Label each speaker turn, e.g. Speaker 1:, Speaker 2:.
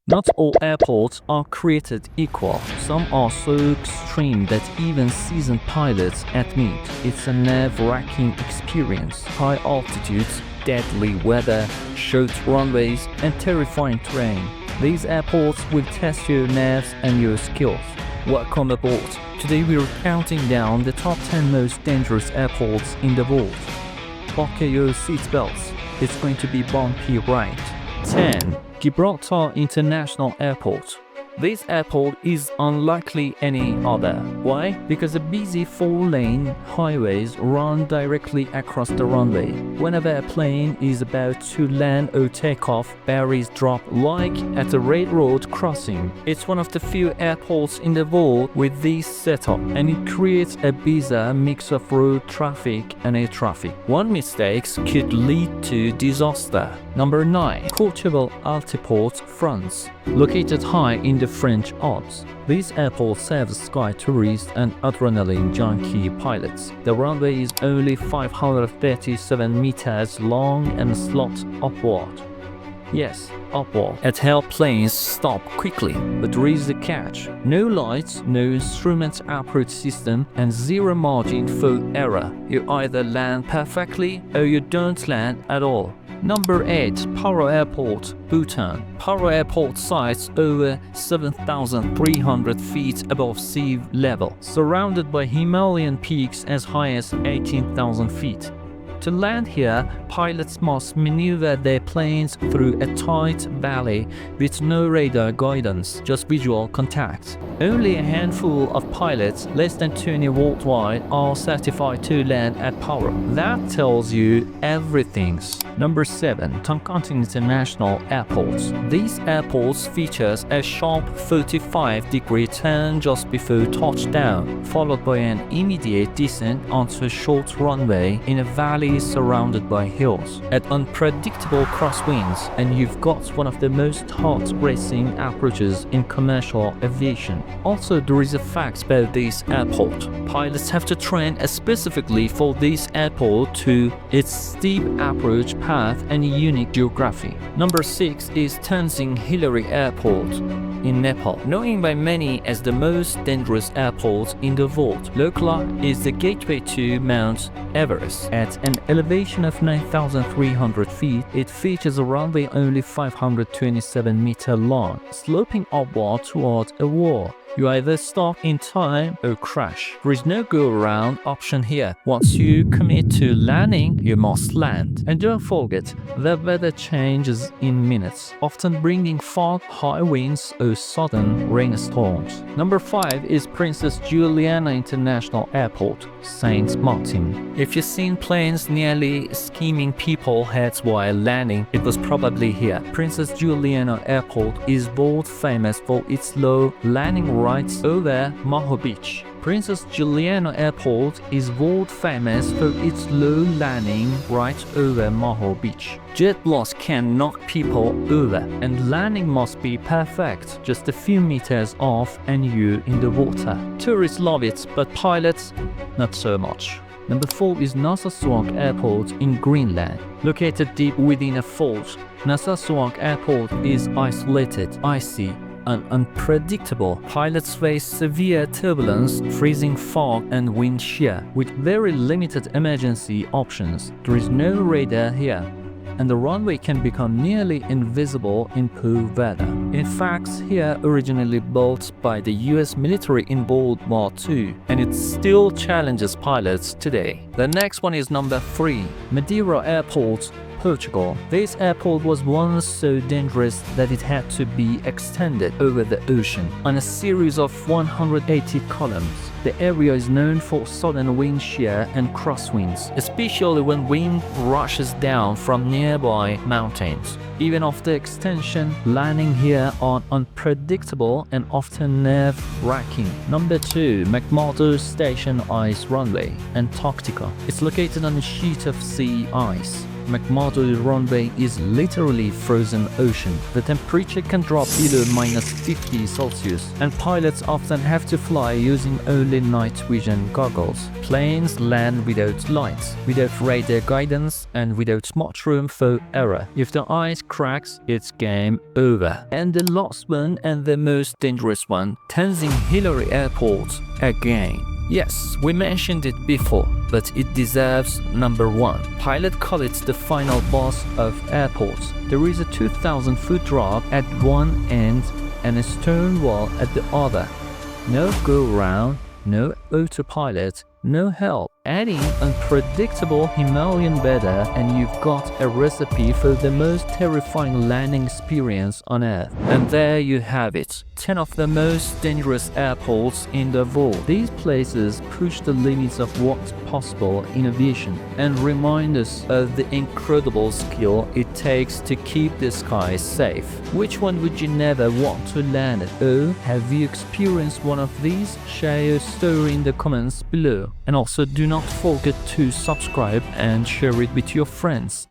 Speaker 1: Not all airports are created equal. Some are so extreme that even seasoned pilots admit it's a nerve-wracking experience. High altitudes, deadly weather, short runways, and terrifying terrain. These airports will test your nerves and your skills. Welcome aboard. Today we are counting down the top 10 most dangerous airports in the world. Buckle your seatbelts. It's going to be bumpy ride. 10. Gibraltar International Airport. This airport is unlikely any other. Why? Because the busy 4-lane highways run directly across the runway. Whenever a plane is about to land or take off, barriers drop like at a railroad crossing. It's one of the few airports in the world with this setup, and it creates a bizarre mix of road traffic and air traffic. One mistake could lead to disaster. Number 9. Courchevel Altiport, France. Located high in the French Alps, this airport serves sky tourists and adrenaline junkie pilots. The runway is only 537 meters long and slopes upward. Yes, upward. It helps planes stop quickly, but there is a catch. No lights, no instrument approach system, and zero margin for error. You either land perfectly or you don't land at all. Number 8. Paro Airport, Bhutan. Paro Airport sits over 7,300 feet above sea level, surrounded by Himalayan peaks as high as 18,000 feet. To land here, pilots must maneuver their planes through a tight valley with no radar guidance, just visual contact. Only a handful of pilots, less than 20 worldwide, are certified to land at Paro. That tells you everything. Number 7. Toncontín International Airport. This airport features a sharp 45-degree turn just before touchdown, followed by an immediate descent onto a short runway in a valley surrounded by hills. At unpredictable crosswinds, and you've got one of the most hot racing approaches in commercial aviation. Also, there is a fact about this airport. Pilots have to train specifically for this airport to its steep approach path and unique geography. Number 6 is Tenzing-Hillary Airport in Nepal. Known by many as the most dangerous airport in the world, Lukla is the gateway to Mount Everest. At an elevation of 9,300 feet, it features a runway only 527 meters long, sloping upward toward a wall. You either stop in time or crash. There is no go-around option here. Once you commit to landing, you must land. And don't forget, the weather changes in minutes, often bringing fog, high winds, or sudden rainstorms. Number 5 is Princess Juliana International Airport, Saint Maarten. If you've seen planes nearly skimming people's heads while landing, it was probably here. Princess Juliana Airport is world famous for its low landing rights over Maho Beach. Princess Juliana Airport is world famous for its low landing right over Maho Beach. Jet loss can knock people over, and landing must be perfect, just a few meters off and you in the water. Tourists love it, but pilots, not so much. Number 4 is Narsarsuaq Airport in Greenland. Located deep within a fault, Narsarsuaq Airport is isolated, icy, and unpredictable. Pilots face severe turbulence, freezing fog, and wind shear, with very limited emergency options. There is no radar here, and the runway can become nearly invisible in poor weather. In fact, here originally built by the US military in World War II, and it still challenges pilots today. The next one is number 3, Madeira Airport, Portugal. This airport was once so dangerous that it had to be extended over the ocean on a series of 180 columns. The area is known for sudden wind shear and crosswinds, especially when wind rushes down from nearby mountains. Even after extension, landing here are unpredictable and often nerve-wracking. Number 2, McMurdo Station Ice Runway, Antarctica. It's located on a sheet of sea ice. McMurdo runway is literally frozen ocean. The temperature can drop below -50 Celsius, and pilots often have to fly using only night vision goggles. Planes land without lights, without radar guidance, and without much room for error. If the ice cracks, it's game over. And the last one, and the most dangerous one, Tenzing-Hillary Airport again. Yes, we mentioned it before, but it deserves number one. Pilots call it the final boss of airports. There is a 2,000-foot drop at one end and a stone wall at the other. No go-round, no autopilot, no help. Adding unpredictable Himalayan weather and you've got a recipe for the most terrifying landing experience on Earth. And there you have it, 10 of the most dangerous airports in the world. These places push the limits of what's possible in aviation and remind us of the incredible skill it takes to keep the skies safe. Which one would you never want to land at? Oh, have you experienced one of these? Share your story in the comments below. And also do not forget to subscribe and share it with your friends.